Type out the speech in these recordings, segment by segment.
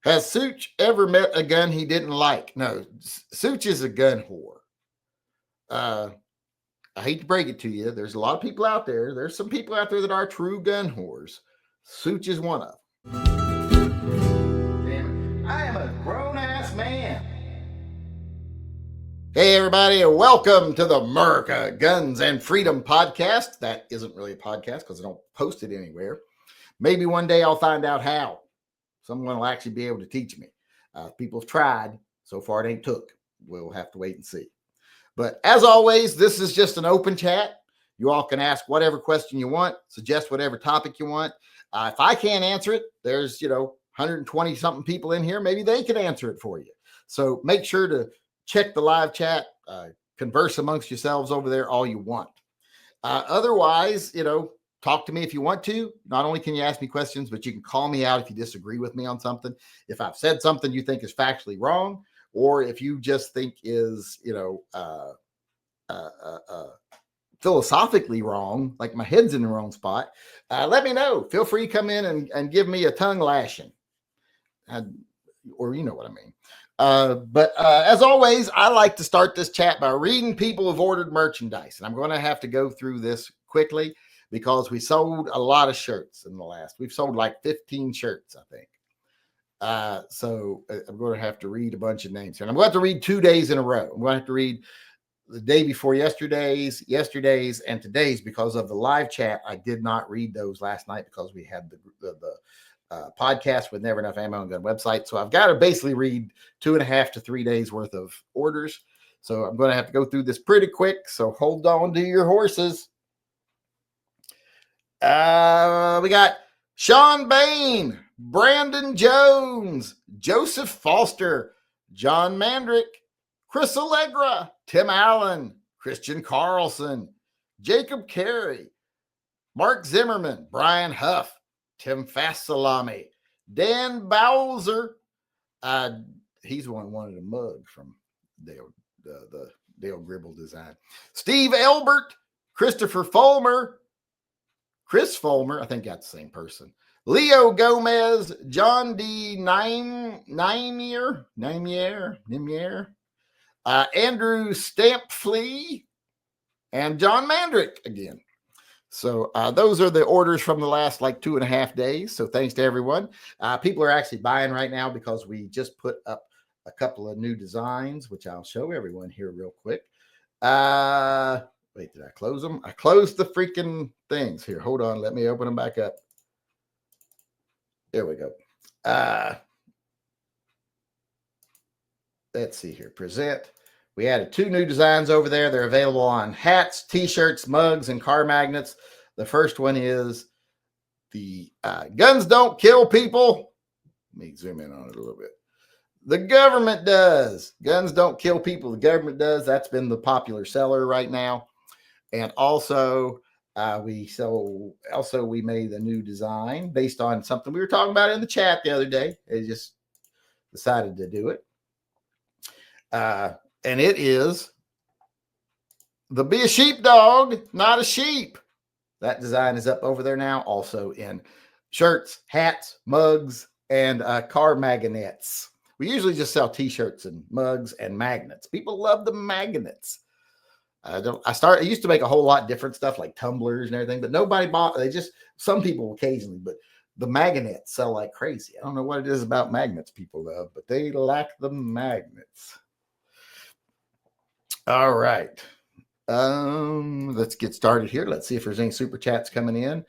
Has Such ever met a gun he didn't like? No, Such is a gun whore. I hate to break it to you. There's a lot of people out there. There's some people out there that are true gun whores. Such is one of them. I am a grown-ass man. Hey, everybody, and welcome to the MURCA Guns and Freedom podcast. That isn't really a podcast because I don't post it anywhere. Maybe one day I'll find out how. Someone will actually be able to teach me. People have tried. So far, it ain't took. We'll have to wait and see. But as always, this is just an open chat. You all can ask whatever question you want, suggest whatever topic you want. If I can't answer it, there's, 120 something people in here. Maybe they can answer it for you. So make sure to check the live chat, converse amongst yourselves over there all you want. Otherwise, talk to me if you want to. Not only can you ask me questions, but you can call me out if you disagree with me on something. If I've said something you think is factually wrong, or if you just think is, philosophically wrong, like my head's in the wrong spot, let me know. Feel free to come in and give me a tongue lashing. Or you know what I mean. But as always, I like to start this chat by reading people who've ordered merchandise. And I'm going to have to go through this quickly because we sold a lot of shirts in the last. We've sold like 15 shirts, I think. So I'm going to have to read a bunch of names here. And I'm going to have to read 2 days in a row. I'm going to have to read the day before yesterday's, and today's because of the live chat. I did not read those last night because we had the podcast with Never Enough Ammo and Gun website. So I've got to basically read 2.5 to 3 days worth of orders. So I'm going to have to go through this pretty quick. So hold on to your horses. We got Sean Bain, Brandon Jones, Joseph Foster, John Mandrick, Chris Allegra, Tim Allen, Christian Carlson, Jacob Carey, Mark Zimmerman, Brian Huff, Tim Fastsalami, Dan Bowser. He's the one who wanted a mug from Dale, the Dale Gribble design. Steve Elbert, Christopher Fulmer, Chris Fulmer, I think that's the same person. Leo Gomez, John D. Nimier, Andrew Stampflea, and John Mandrick again. So those are the orders from the last 2.5 days. So thanks to everyone. People are actually buying right now because we just put up a couple of new designs, which I'll show everyone here real quick. Wait, did I close them? I closed the freaking things here. Hold on. Let me open them back up. There we go. Let's see here. Present. We added 2 new designs over there. They're available on hats, t-shirts, mugs, and car magnets. The first one is the guns don't kill people. Let me zoom in on it a little bit. The government does. Guns don't kill people. The government does. That's been the popular seller right now. And also, we made a new design based on something we were talking about in the chat the other day. They just decided to do it. And it is the Be a Sheepdog, Not a Sheep. That design is up over there now, also in shirts, hats, mugs, and car magnets. We usually just sell t-shirts and mugs and magnets. People love the magnets. I used to make a whole lot different stuff like tumblers and everything, but nobody bought. Some people occasionally, but the magnets sell like crazy. I don't know what it is about magnets people love, but they like the magnets. All right. Let's get started here. Let's see if there's any super chats coming in.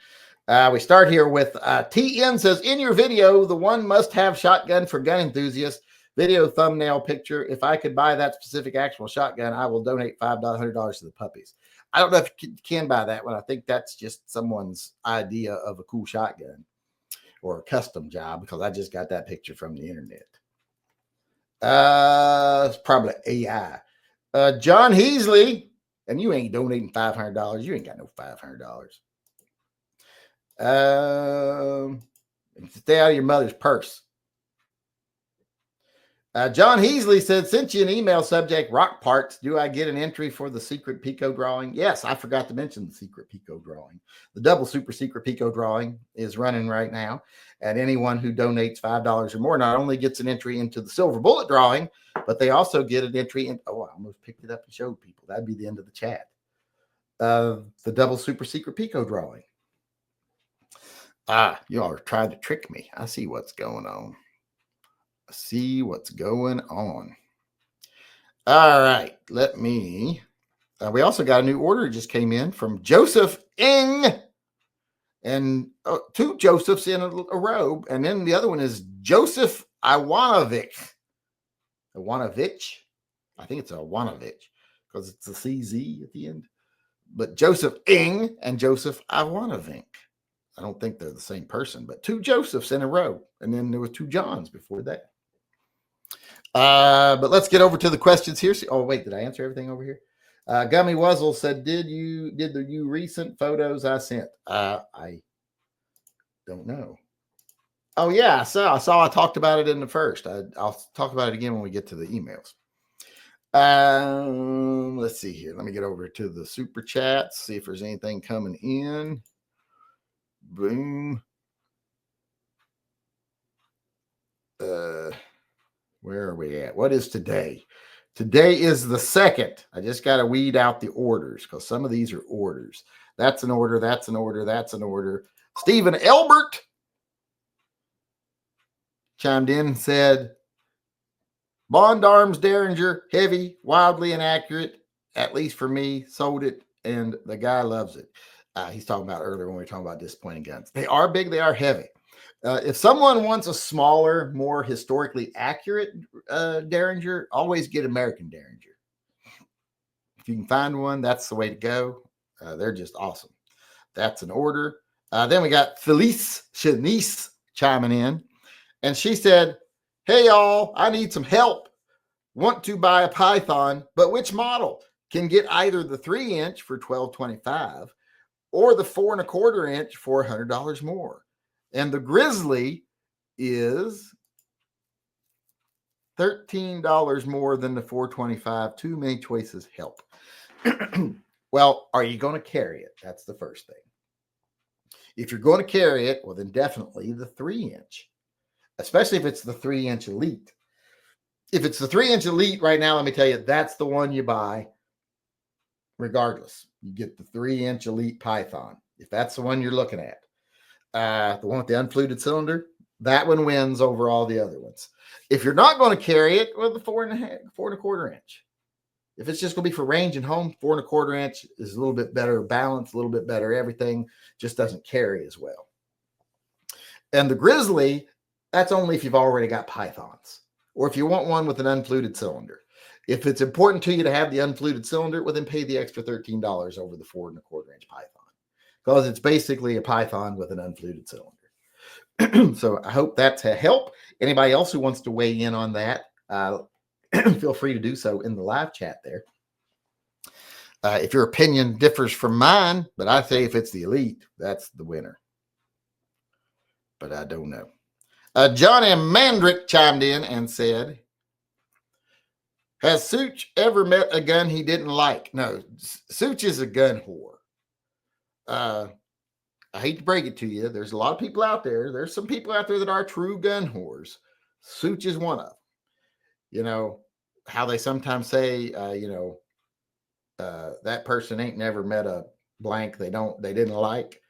We start here with TN says, in your video, the one must-have shotgun for gun enthusiasts. Video thumbnail picture. If I could buy that specific actual shotgun, I will donate $100 to the puppies. I don't know if you can buy that one. I think that's just someone's idea of a cool shotgun or a custom job because I just got that picture from the internet. It's probably AI. John Heasley, and you ain't donating $500. You ain't got no $500. Stay out of your mother's purse. John Heasley said, sent you an email subject, rock parts. Do I get an entry for the secret Pico drawing? Yes, I forgot to mention the secret Pico drawing. The double super secret Pico drawing is running right now. And anyone who donates $5 or more not only gets an entry into the silver bullet drawing, but they also get an entry in. Oh, I almost picked it up and showed people. That'd be the end of the chat. The double super secret Pico drawing. You all are trying to trick me. I see what's going on. All right. Let me. We also got a new order. It just came in from Joseph Ing. And two Josephs in a row. And then the other one is Joseph Iwanovich. I think it's Iwanovich because it's a CZ at the end. But Joseph Ing and Joseph Iwanovich. I don't think they're the same person, but two Josephs in a row. And then there were two Johns before that. But let's get over to the questions here. Oh, wait, did I answer everything over here? Gummy Wuzzle said, did the recent photos I sent? I don't know. Oh, yeah, I saw I talked about it in the first. I'll talk about it again when we get to the emails. Let's see here. Let me get over to the super chats, see if there's anything coming in. Boom. Where are we at? What is today? Today is the 2nd. I just got to weed out the orders because some of these are orders. That's an order. That's an order. That's an order. Stephen Elbert chimed in and said, Bond Arms Derringer, heavy, wildly inaccurate, at least for me, sold it, and the guy loves it. He's talking about earlier when we were talking about disappointing guns. They are big, they are heavy. If someone wants a smaller, more historically accurate Derringer, always get American Derringer. If you can find one, that's the way to go. They're just awesome. That's an order. Then we got Felice Shanice chiming in, and she said, hey, y'all, I need some help. Want to buy a Python, but which model? Can get either the 3-inch for $12.25 or the 4 1/4 inch for $100 more. And the Grizzly is $13 more than the $4.25. Too many choices help. Well, are you going to carry it? That's the first thing. If you're going to carry it, well, then definitely the 3-inch, especially if it's the 3-inch Elite. If it's the 3-inch Elite right now, let me tell you, that's the one you buy regardless. You get the 3-inch Elite Python. If that's the one you're looking at. The one with the unfluted cylinder, that one wins over all the other ones. If you're not going to carry it, well, the 4 1/4 inch. If it's just going to be for range and home, 4 1/4 inch is a little bit better balance, a little bit better everything, just doesn't carry as well. And the Grizzly, that's only if you've already got Pythons or if you want one with an unfluted cylinder. If it's important to you to have the unfluted cylinder, well, then pay the extra $13 over the 4 1/4 inch Python. Because it's basically a Python with an unfluted cylinder. So I hope that's a help. Anybody else who wants to weigh in on that, feel free to do so in the live chat there. If your opinion differs from mine, but I say if it's the Elite, that's the winner. But I don't know. John M. Mandrick chimed in and said, has Such ever met a gun he didn't like? No, Such is a gun whore. I hate to break it to you. There's a lot of people out there. There's some people out there that are true gun whores. Such is one of them. You know, how they sometimes say, that person ain't never met a blank they didn't like.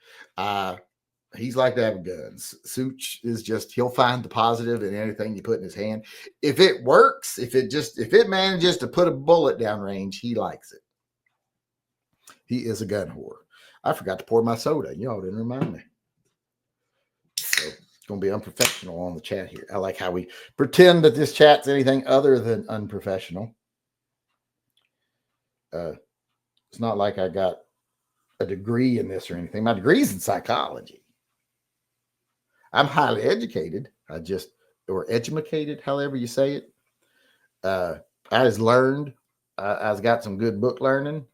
He's like to have guns. Such is just, he'll find the positive in anything you put in his hand. If it works, if it manages to put a bullet down range, he likes it. He is a gun whore. I forgot to pour my soda. Y'all didn't remind me. So it's going to be unprofessional on the chat here. I like how we pretend that this chat's anything other than unprofessional. It's not like I got a degree in this or anything. My degree's in psychology. I'm highly educated. Or educated, however you say it. I just learned. I've got some good book learning,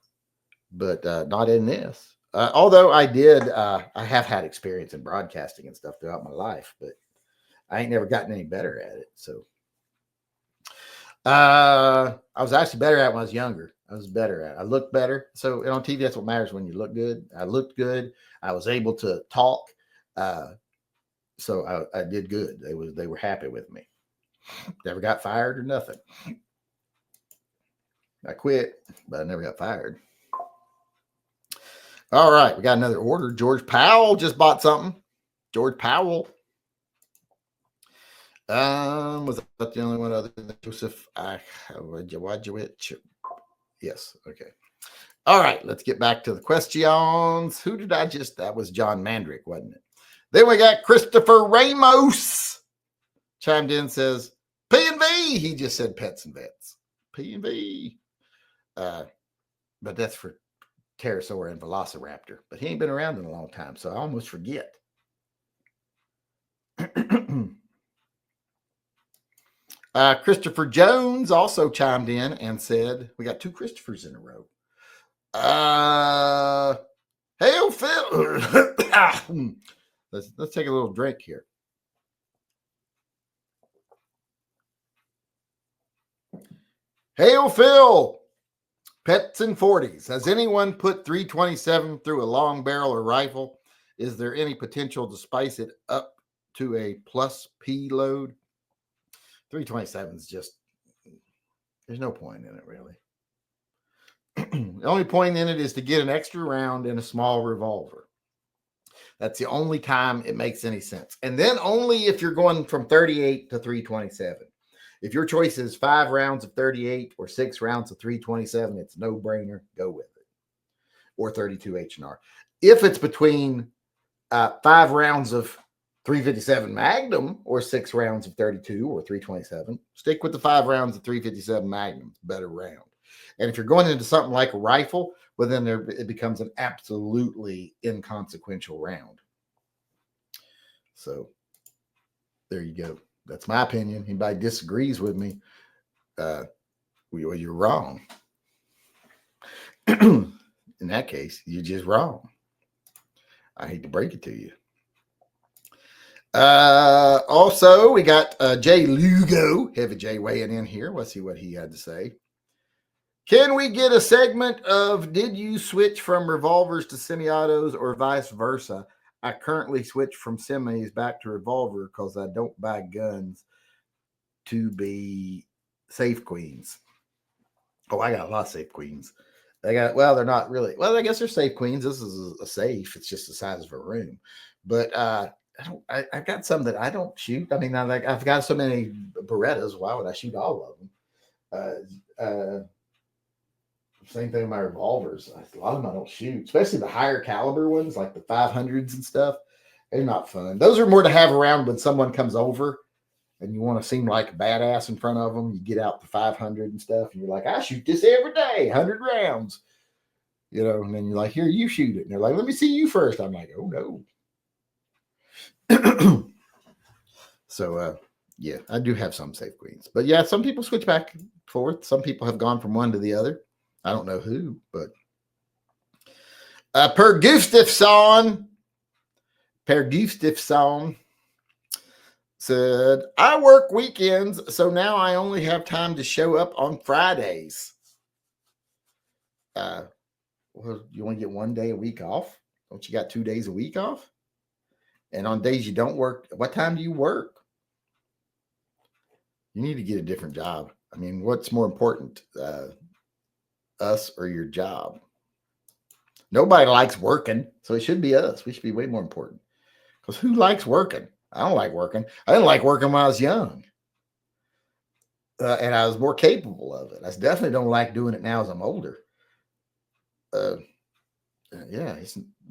but not in this. Although I have had experience in broadcasting and stuff throughout my life, but I ain't never gotten any better at it. So I was actually better at it when I was younger. I looked better. So on TV, that's what matters when you look good. I looked good. I was able to talk. So I did good. They were happy with me. Never got fired or nothing. I quit, but I never got fired. All right, we got another order. George Powell just bought something. George Powell. Was that the only one other than Joseph Wajowicz? Yes. Okay. All right, let's get back to the questions. Who did I just? That was John Mandrick, wasn't it? Then we got Christopher Ramos chimed in, says P&V. He just said pets and vets. P&V. But that's for pterosaur and velociraptor. But he ain't been around in a long time, so I almost forget. Christopher Jones also chimed in and said, we got 2 Christophers in a row. Hail Phil. let's take a little drink here. Hail Phil. Pets and 40s. Has anyone put 327 through a long barrel or rifle? Is there any potential to spice it up to a plus P load? 327 is just, there's no point in it, really. The only point in it is to get an extra round in a small revolver. That's the only time it makes any sense. And then only if you're going from 38 to 327. If your choice is 5 rounds of 38 or 6 rounds of 327, it's no brainer. Go with it. Or 32 H&R. If it's between 5 rounds of 357 Magnum or 6 rounds of 32 or 327, stick with the 5 rounds of 357 Magnum. Better round. And if you're going into something like a rifle, well, then it becomes an absolutely inconsequential round. So there you go. That's my opinion. Anybody disagrees with me, well, you're wrong. In that case, you're just wrong. I hate to break it to you. Also, we got Jay Lugo, Heavy J, weighing in here. Let's see what he had to say. Can we get a segment of did you switch from revolvers to semi-autos or vice versa? I currently switch from semis back to revolver because I don't buy guns to be safe queens. Oh, I got a lot of safe queens. They're not really. Well, I guess they're safe queens. This is a safe. It's just the size of a room. But I've got some that I don't shoot. I mean, I've got so many Berettas. Why would I shoot all of them? Same thing with my revolvers. A lot of them I don't shoot, especially the higher caliber ones, like the 500s and stuff. They're not fun. Those are more to have around when someone comes over and you want to seem like a badass in front of them. You get out the 500 and stuff, and you're like, I shoot this every day, 100 rounds. You know, and then you're like, here, you shoot it. And they're like, let me see you first. I'm like, oh, no. So, yeah, I do have some safe queens. But, yeah, some people switch back and forth. Some people have gone from one to the other. I don't know who, but Per Gustafsson said, I work weekends, so now I only have time to show up on Fridays. Well, you want to get 1 day a week off? Don't you got 2 days a week off? And on days you don't work, what time do you work? You need to get a different job. I mean, what's more important, us or your job? Nobody likes working, so it should be us. We should be way more important. Because who likes working? I don't like working. I didn't like working when I was young. And I was more capable of it. I definitely don't like doing it now as I'm older. Yeah,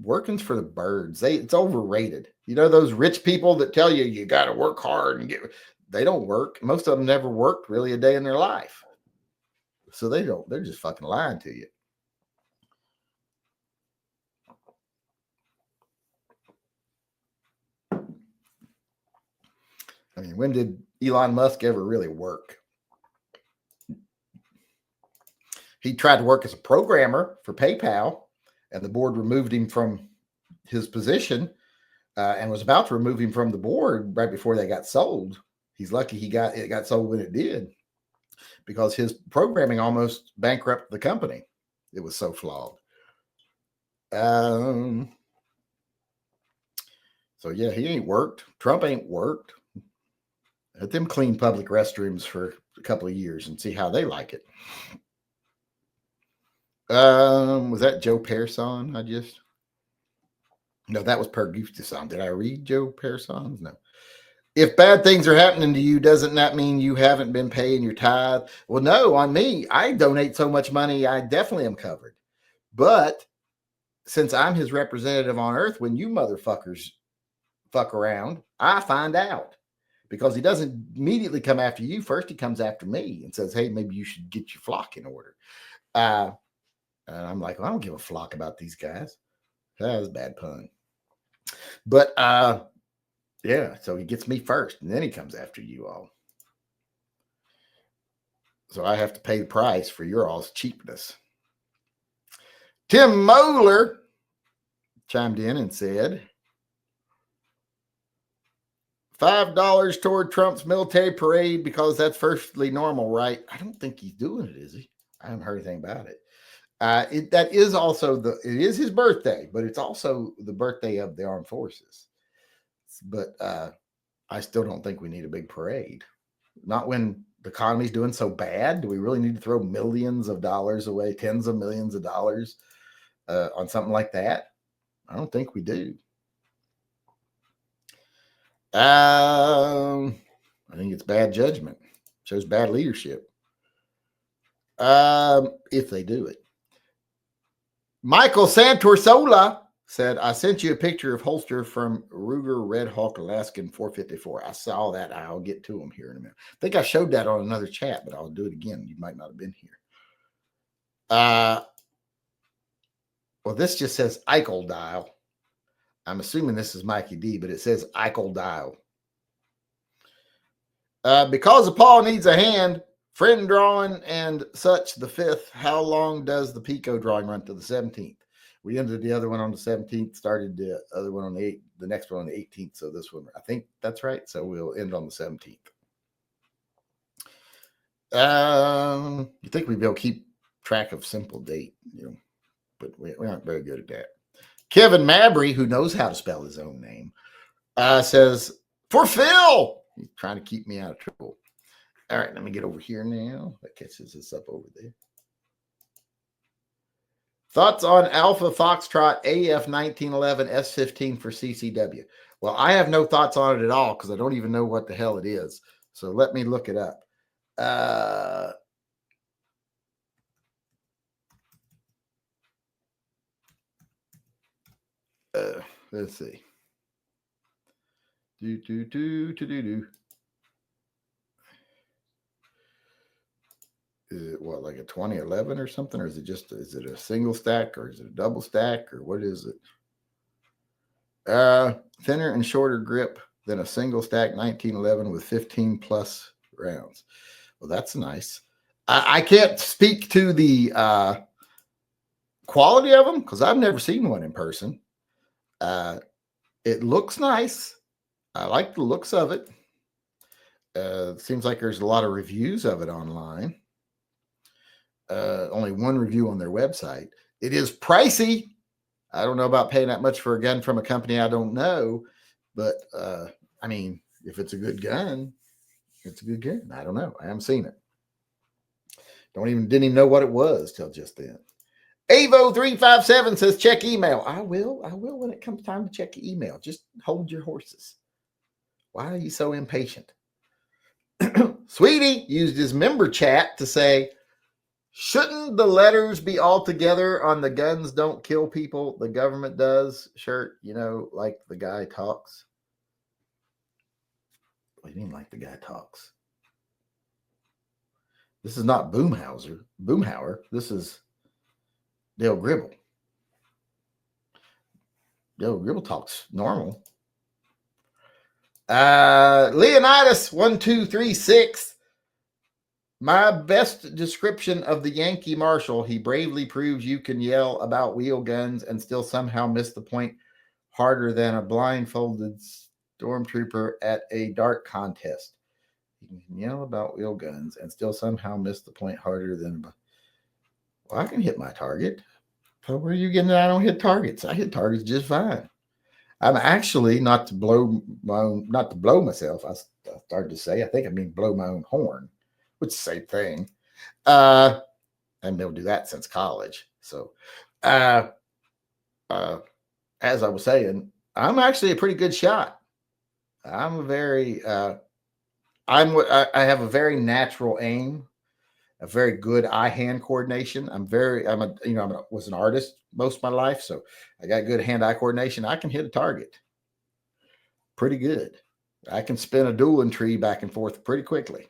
working's for the birds. It's overrated. You know, those rich people that tell you got to work hard and they don't work. Most of them never worked really a day in their life. So they're just fucking lying to you. I mean, when did Elon Musk ever really work? He tried to work as a programmer for PayPal, and the board removed him from his position and was about to remove him from the board right before they got sold. He's lucky it got sold when it did, because his programming almost bankrupted the company. It was so flawed. So yeah, he ain't worked. Trump ain't worked. Let them clean public restrooms for a couple of years and see how they like it. Was that Joe Persson? No, that was Per Gustafson. Did I read Joe Persson's? No. If bad things are happening to you, doesn't that mean you haven't been paying your tithe? Well, no, on me, I donate so much money, I definitely am covered. But since I'm his representative on earth, when you motherfuckers fuck around, I find out. Because he doesn't immediately come after you. First, he comes after me and says, hey, maybe you should get your flock in order. And I'm like, well, I don't give a flock about these guys. That was a bad pun. But yeah, so he gets me first, and then he comes after you all. So I have to pay the price for your all's cheapness. Tim Moeller chimed in and said, $5 toward Trump's military parade because that's perfectly normal, right? I don't think he's doing it, is he? I haven't heard anything about it. That is also it is his birthday, but it's also the birthday of the armed forces. But I still don't think we need a big parade. Not when the economy's doing so bad. Do we really need to throw millions of dollars away, tens of millions of dollars on something like that? I don't think we do. I think it's bad judgment. Shows bad leadership. If they do it. Michael Santorsola said, I sent you a picture of holster from Ruger Red Hawk Alaskan 454. I saw that. I'll get to them here in a minute. I think I showed that on another chat, but I'll do it again. You might not have been here. Well, this just says Eichel dial. I'm assuming this is Mikey D, but it says Eichel dial. Because the paw needs a hand, friend drawing and such the 5th, how long does the Pico drawing run to the 17th? We ended the other one on the 17th, started the other one on the 8th, the next one on the 18th. So this one, I think that's right. So we'll end on the 17th. You think we'd be able to keep track of simple date, but we aren't very good at that. Kevin Mabry, who knows how to spell his own name, says, for Phil. He's trying to keep me out of trouble. All right, let me get over here now. That catches us up over there. Thoughts on Alpha Foxtrot AF 1911 S15 for CCW? Well, I have no thoughts on it at all because I don't even know what the hell it is. So let me look it up. Let's see. Is it what, like a 2011 or something? Or is it a single stack or is it a double stack or what is it? Thinner and shorter grip than a single stack 1911 with 15 plus rounds. Well, that's nice. I can't speak to the quality of them because I've never seen one in person. It looks nice. I like the looks of it. It seems like there's a lot of reviews of it online. Only one review on their website. It is pricey. I don't know about paying that much for a gun from a company I don't know, but I mean, if it's a good gun, it's a good gun. I don't know. I haven't seen it. Didn't even know what it was till just then. Avo357 says, check email. I will when it comes time to check email. Just hold your horses. Why are you so impatient? Sweetie used his member chat to say, shouldn't the letters be all together on the guns don't kill people, the government does shirt, like the guy talks? What do you mean like the guy talks? This is not Boomhauer. This is Dale Gribble. Dale Gribble talks normal. Leonidas 1236. My best description of the Yankee Marshal. He bravely proves you can yell about wheel guns and still somehow miss the point harder than a blindfolded stormtrooper at a dart contest. You can yell about wheel guns and still somehow miss the point harder than. Well, I can hit my target. So where are you getting that I don't hit targets? I hit targets just fine. I'm actually not to blow myself. I started to say, I think I mean blow my own horn, which is the same thing. I've been able to do that since college. So, uh, as I was saying, I'm actually a pretty good shot. I'm a very, I have a very natural aim, a very good eye-hand coordination. Was an artist most of my life, so I got good hand-eye coordination. I can hit a target pretty good. I can spin a dueling tree back and forth pretty quickly.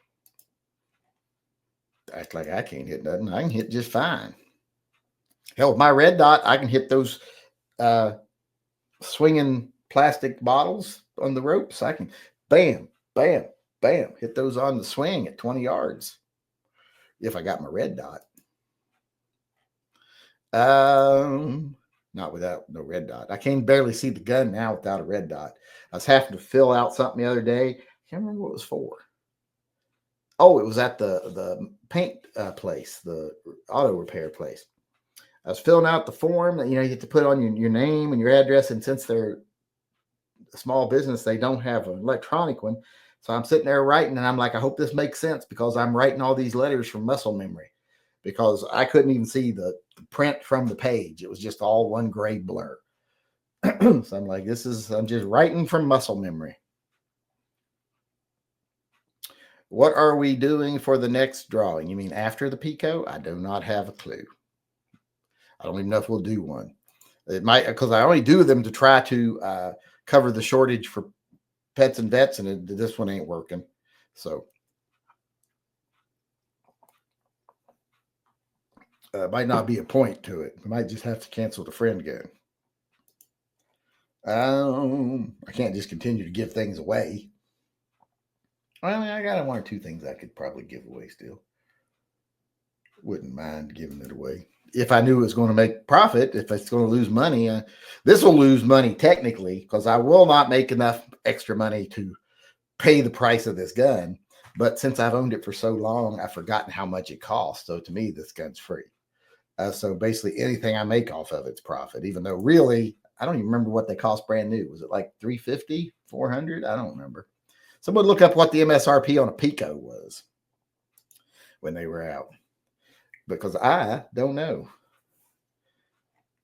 Act like I can't hit nothing. I can hit just fine. Hell, with my red dot, I can hit those swinging plastic bottles on the ropes. I can bam, bam, bam, hit those on the swing at 20 yards if I got my red dot. Not without no red dot. I can barely see the gun now without a red dot. I was having to fill out something the other day. I can't remember what it was for. Oh, it was at the paint place, the auto repair place. I was filling out the form that, you have to put on your name and your address. And since they're a small business, they don't have an electronic one. So I'm sitting there writing, and I'm like, I hope this makes sense, because I'm writing all these letters from muscle memory, because I couldn't even see the print from the page. It was just all one gray blur. So I'm like, I'm just writing from muscle memory. What are we doing for the next drawing? You mean after the Pico? I do not have a clue. I don't even know if we'll do one. It might, because I only do them to try to cover the shortage for pets and vets, and this one ain't working. So might not be a point to it. We might just have to cancel the friend gun. I can't just continue to give things away. I mean, I got one or two things I could probably give away still. Wouldn't mind giving it away if I knew it was going to make profit. If it's going to lose money, this will lose money technically, because I will not make enough extra money to pay the price of this gun. But since I've owned it for so long, I've forgotten how much it costs. So to me, this gun's free. So basically anything I make off of it's profit, even though really, I don't even remember what they cost brand new. Was it like $350, $400? I don't remember. Someone look up what the MSRP on a Pico was when they were out, because I don't know.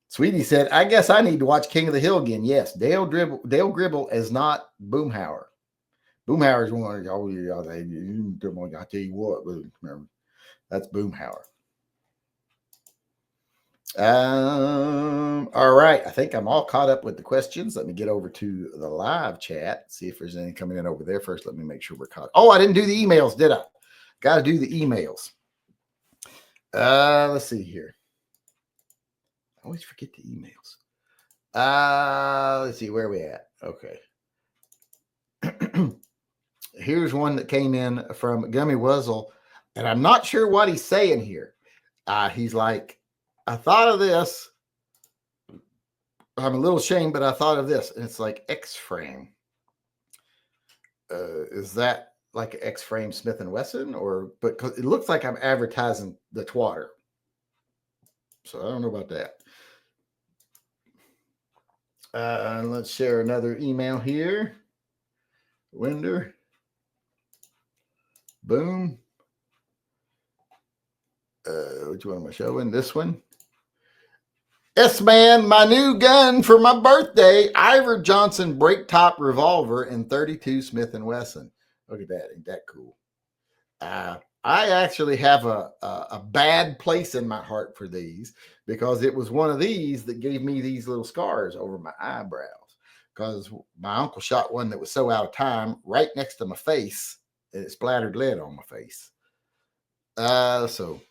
Sweetie said, I guess I need to watch King of the Hill again. Yes, Dale Gribble is not Boomhauer. Boomhauer is one of I'll tell you what, remember, that's Boomhauer. All right. I think I'm all caught up with the questions. Let me get over to the live chat, see if there's anything coming in over there first. Let me make sure we're caught. Oh, I didn't do the emails, did I? Got to do the emails. Let's see here. I always forget the emails. Let's see, where are we at? Okay. Here's one that came in from Gummy Wuzzle, and I'm not sure what he's saying here. He's like, I thought of this. I'm a little ashamed, but I thought of this. And it's like X-frame. Is that like X-frame Smith & Wesson? But it looks like I'm advertising the twatter. So I don't know about that. Let's share another email here. Winder. Boom. Which one am I showing? This one. Yes, man, my new gun for my birthday, Ivor Johnson break top revolver in 32 Smith & Wesson. Look at that. Ain't that cool? I actually have a bad place in my heart for these, because it was one of these that gave me these little scars over my eyebrows, because my uncle shot one that was so out of time right next to my face, and it splattered lead on my face. So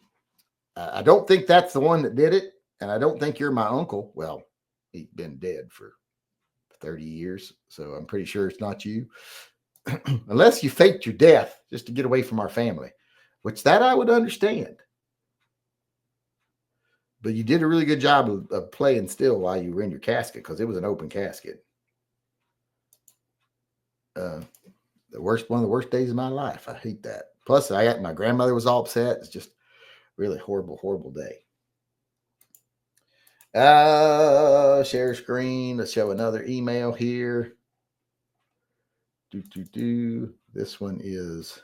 I don't think that's the one that did it. And I don't think you're my uncle. Well, he's been dead for 30 years, so I'm pretty sure it's not you. Unless you faked your death just to get away from our family, which that I would understand. But you did a really good job of playing still while you were in your casket, because it was an open casket. One of the worst days of my life. I hate that. Plus, my grandmother was all upset. It's just really horrible, horrible day. Share screen. Let's show another email here. This one is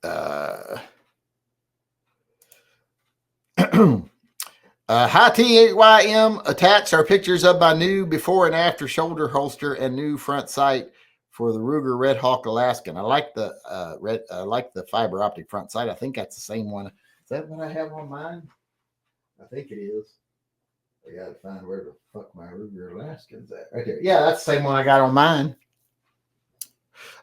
hi TYM. Attached are pictures of my new before and after shoulder holster and new front sight for the Ruger Red Hawk Alaskan. I like the the fiber optic front sight. I think that's the same one. Is that what I have on mine? I think it is. I gotta find where the fuck my Ruger Alaskan's at. Right there. Yeah, that's the same one I got on mine.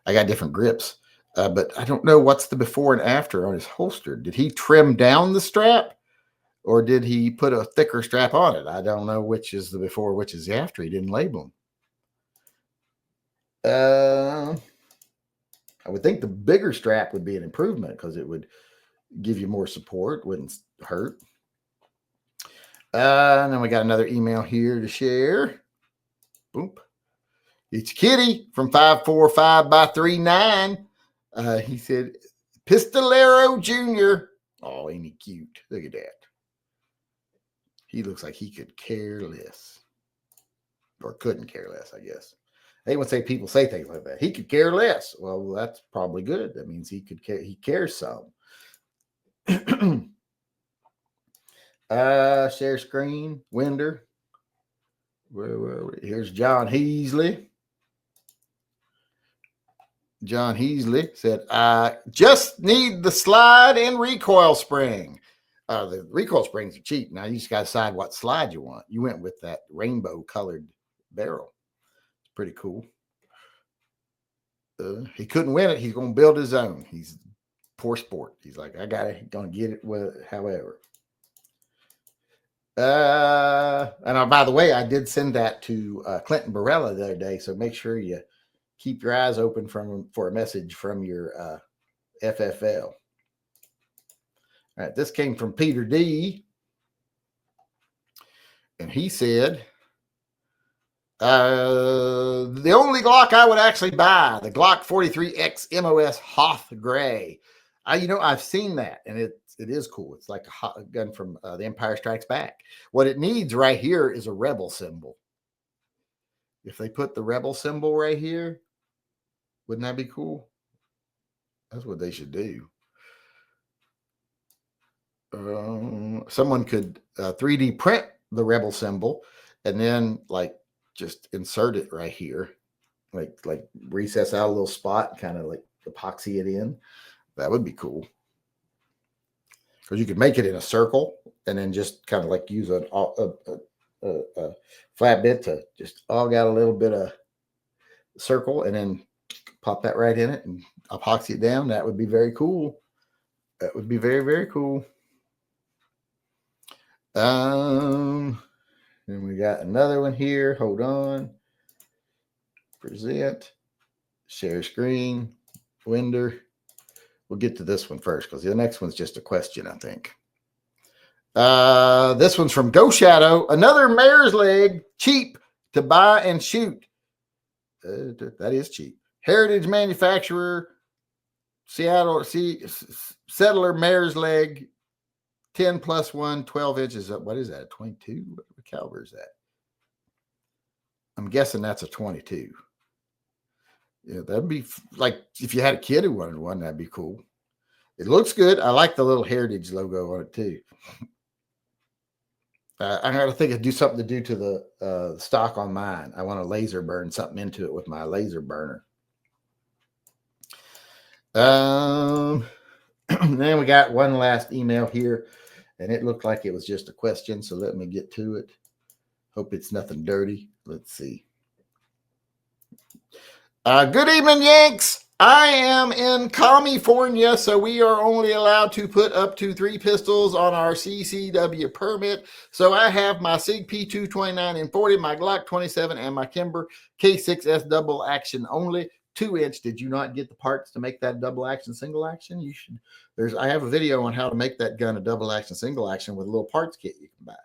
I got different grips, but I don't know what's the before and after on his holster. Did he trim down the strap, or did he put a thicker strap on it? I don't know which is the before, which is the after. He didn't label them. I would think the bigger strap would be an improvement because it would give you more support, wouldn't hurt. And then we got another email here to share. Boop. It's Kitty from 545x39. He said, Pistolero Jr. Oh, ain't he cute? Look at that. He looks like he could care less. Or couldn't care less, I guess. They would say people say things like that. He could care less. Well, that's probably good. That means he could care. He cares some. Share screen. Winder. Here's John Heasley. John Heasley said, I just need the slide and recoil spring. The recoil springs are cheap. Now you just got to decide what slide you want. You went with that rainbow colored barrel. It's pretty cool. He couldn't win it. He's going to build his own. He's poor sport. He's like, I got it. Going to get it with however. And by the way, I did send that to Clinton Barella the other day. So make sure you keep your eyes open for a message from your FFL. All right, this came from Peter D. And he said, the only Glock I would actually buy, the Glock 43X MOS Hoth Gray. I've seen that, and it is cool. It's like a gun from The Empire Strikes Back. What it needs right here is a rebel symbol. If they put the rebel symbol right here, wouldn't that be cool? That's what they should do. Someone could 3D print the rebel symbol and then like just insert it right here, like recess out a little spot, kind of like epoxy it in. That would be cool. Because you could make it in a circle and then just kind of like use a flat bit to just got a little bit of circle and then pop that right in it and epoxy it down. That would be very cool. That would be very, very cool. Then we got another one here. Hold on. Present. Share screen. Winder. We'll get to this one first because the next one's just a question, I think. This one's from Go Shadow. Another mare's leg, cheap to buy and shoot. That is cheap. Heritage manufacturer, Seattle, Settler mare's leg, 10+1, 12 inches up. What is that? 22? What caliber is that? I'm guessing that's a 22. Yeah, that'd be like if you had a kid who wanted one, that'd be cool. It looks good. I like the little Heritage logo on it too. I got to think of do something to do to the stock on mine. I want to laser burn something into it with my laser burner. Then we got one last email here, and it looked like it was just a question. So let me get to it. Hope it's nothing dirty. Let's see. Good evening, Yanks. I am in California, so we are only allowed to put up to 3 pistols on our CCW permit. So I have my SIG P2 29 and 40, my Glock 27, and my Kimber K6S double action only. 2-inch. Did you not get the parts to make that double action single action? You should. I have a video on how to make that gun a double action single action with a little parts kit you can buy.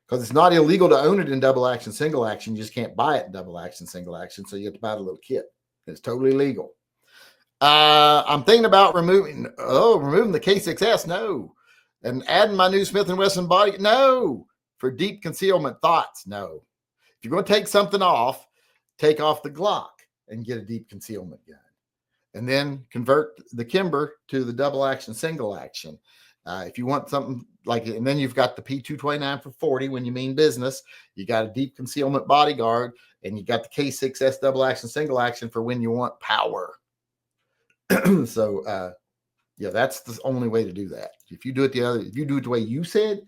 Because it's not illegal to own it in double action single action. You just can't buy it in double action single action. So you have to buy the little kit. It's totally legal. I'm thinking about removing the K6S. No, And adding my new Smith & Wesson body, no. For deep concealment thoughts, no. If you're going to take something off, take off the Glock and get a deep concealment gun. And then convert the Kimber to the double action, single action. If you want something like it, and then you've got the P229 for 40 when you mean business. You got a deep concealment bodyguard, and you got the K6S double action, single action for when you want power. So, yeah, that's the only way to do that. If you do it the way you said,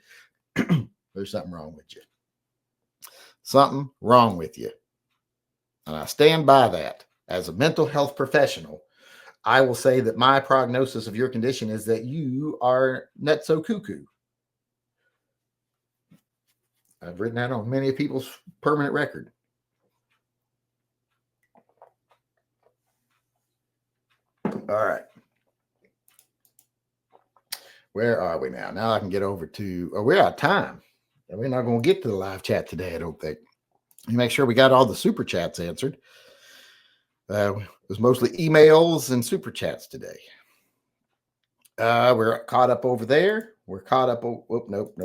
there's something wrong with you. Something wrong with you. And I stand by that. As a mental health professional, I will say that my prognosis of your condition is that you are nutso cuckoo. I've written that on many people's permanent record. All right. Where are we now? Now I can get over to, we're out of time. And we're not going to get to the live chat today, I don't think. You make sure we got all the super chats answered. It was mostly emails and super chats today. We're caught up over there. We're caught up. Nope.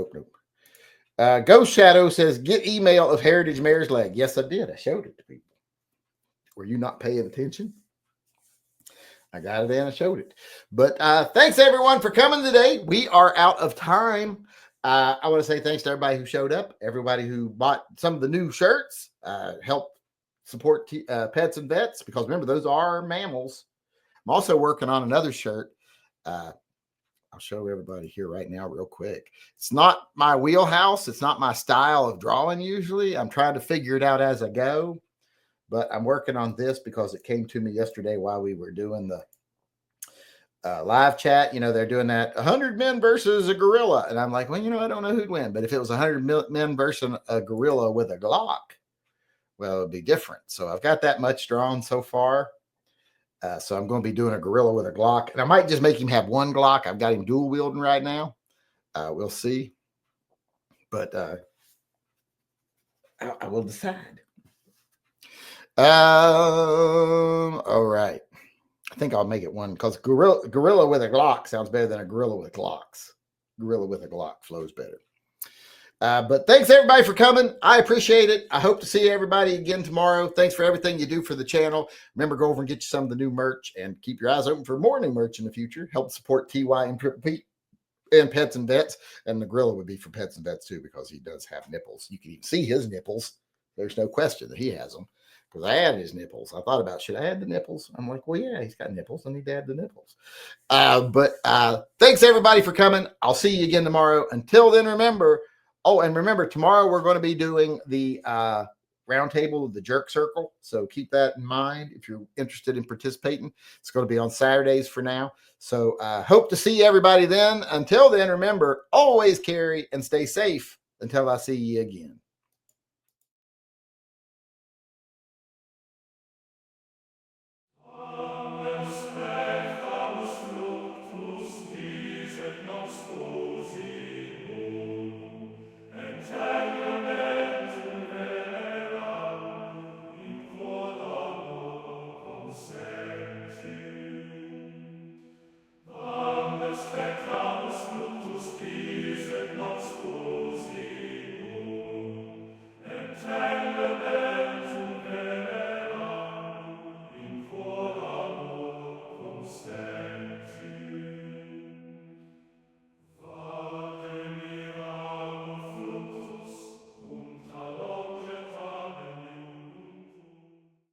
Ghost Shadow says, get email of Heritage Mare's Leg. Yes, I did. I showed it to people. Were you not paying attention? I got it and I showed it. But thanks, everyone, for coming today. We are out of time. I want to say thanks to everybody who showed up, everybody who bought some of the new shirts, helped support pets and vets, because remember, those are mammals. I'm also working on another shirt. I'll show everybody here right now real quick. It's not my wheelhouse. It's not my style of drawing usually. I'm trying to figure it out as I go, but I'm working on this because it came to me yesterday while we were doing the live chat. You know, they're doing that 100 men versus a gorilla. And I'm like, well, you know, I don't know who'd win, but if it was 100 men versus a gorilla with a Glock, well, it'd be different. So I've got that much drawn so far. So I'm going to be doing a gorilla with a Glock, and I might just make him have one Glock. I've got him dual wielding right now. We'll see, but I will decide. All right. I think I'll make it one, because gorilla with a Glock sounds better than a gorilla with Glocks. Gorilla with a Glock flows better. But thanks everybody for coming. I appreciate it. I hope to see everybody again tomorrow. Thanks for everything you do for the channel. Remember, go over and get you some of the new merch, and keep your eyes open for more new merch in the future. Help support TY and Pets and Vets. And the gorilla would be for Pets and Vets too, because he does have nipples. You can even see his nipples. There's no question that he has them, because I added his nipples. I thought about, should I add the nipples? I'm like, well, yeah, he's got nipples. I need to add the nipples. But thanks everybody for coming. I'll see you again tomorrow. Until then, remember, and remember, tomorrow we're going to be doing the roundtable of the jerk circle. So keep that in mind if you're interested in participating. It's going to be on Saturdays for now. So hope to see everybody then. Until then, remember, always carry and stay safe until I see you again.